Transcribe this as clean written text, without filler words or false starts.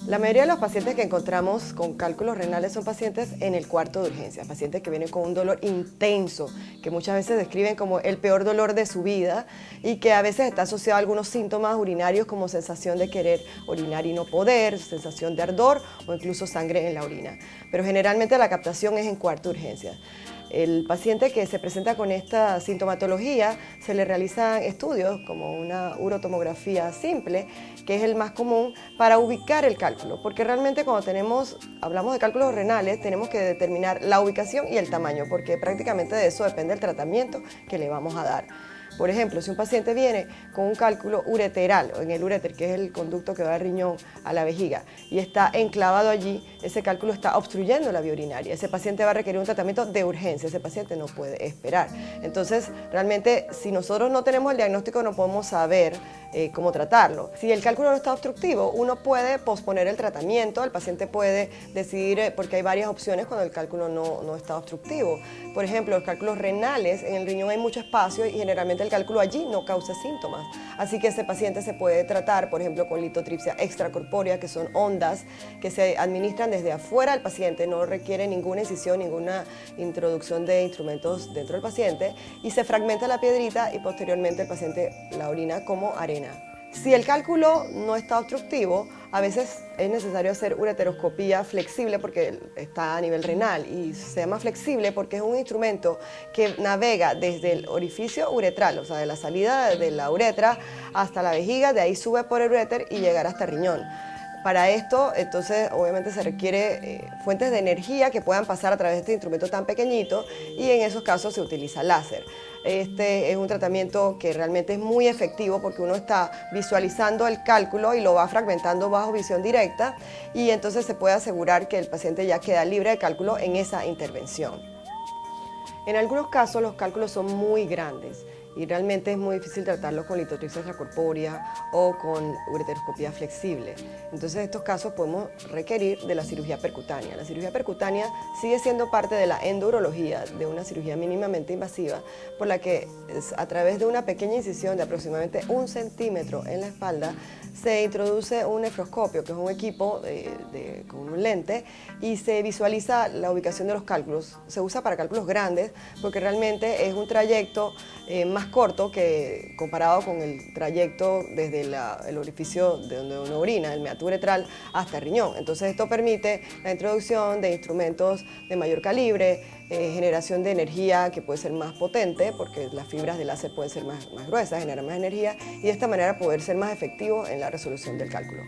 La mayoría de los pacientes que encontramos con cálculos renales son pacientes en el cuarto de urgencia, pacientes que vienen con un dolor intenso, que muchas veces describen como el peor dolor de su vida y que a veces está asociado a algunos síntomas urinarios como sensación de querer orinar y no poder, sensación de ardor o incluso sangre en la orina. Pero generalmente la captación es en cuarto de urgencia. El paciente que se presenta con esta sintomatología se le realizan estudios como una urotomografía simple, que es el más común para ubicar el cálculo, porque realmente cuando hablamos de cálculos renales tenemos que determinar la ubicación y el tamaño, porque prácticamente de eso depende el tratamiento que le vamos a dar. Por ejemplo, si un paciente viene con un cálculo ureteral, o en el uréter, que es el conducto que va del riñón a la vejiga, y está enclavado allí, ese cálculo está obstruyendo la vía urinaria. Ese paciente va a requerir un tratamiento de urgencia, ese paciente no puede esperar. Entonces, realmente, si nosotros no tenemos el diagnóstico, no podemos saber cómo tratarlo. Si el cálculo no está obstructivo, uno puede posponer el tratamiento, el paciente puede decidir, porque hay varias opciones cuando el cálculo no está obstructivo. Por ejemplo, los cálculos renales, en el riñón hay mucho espacio y generalmente el cálculo allí no causa síntomas. Así que ese paciente se puede tratar, por ejemplo, con litotripsia extracorpórea, que son ondas que se administran desde afuera del paciente, no requiere ninguna incisión, ninguna introducción de instrumentos dentro del paciente, y se fragmenta la piedrita y posteriormente el paciente la orina como arena. Si el cálculo no está obstructivo, a veces es necesario hacer ureteroscopía flexible porque está a nivel renal, y se llama flexible porque es un instrumento que navega desde el orificio uretral, o sea, de la salida de la uretra hasta la vejiga, de ahí sube por el uréter y llegar hasta el riñón. Para esto, entonces, obviamente se requiere fuentes de energía que puedan pasar a través de este instrumento tan pequeñito, y en esos casos se utiliza láser. Este es un tratamiento que realmente es muy efectivo porque uno está visualizando el cálculo y lo va fragmentando bajo visión directa, y entonces se puede asegurar que el paciente ya queda libre de cálculo en esa intervención. En algunos casos los cálculos son muy grandes y realmente es muy difícil tratarlos con litotripsia extracorpórea o con ureteroscopía flexible. Entonces en estos casos podemos requerir de la cirugía percutánea. La cirugía percutánea sigue siendo parte de la endourología, de una cirugía mínimamente invasiva, por la que a través de una pequeña incisión de aproximadamente 1 centímetro en la espalda se introduce un nefroscopio, que es un equipo con un lente, y se visualiza la ubicación de los cálculos. Se usa para cálculos grandes porque realmente es un trayecto más corto que comparado con el trayecto desde el orificio de donde uno orina, el meato uretral, hasta el riñón. Entonces esto permite la introducción de instrumentos de mayor calibre, generación de energía que puede ser más potente porque las fibras de láser pueden ser más gruesas, generar más energía, y de esta manera poder ser más efectivo en la resolución del cálculo.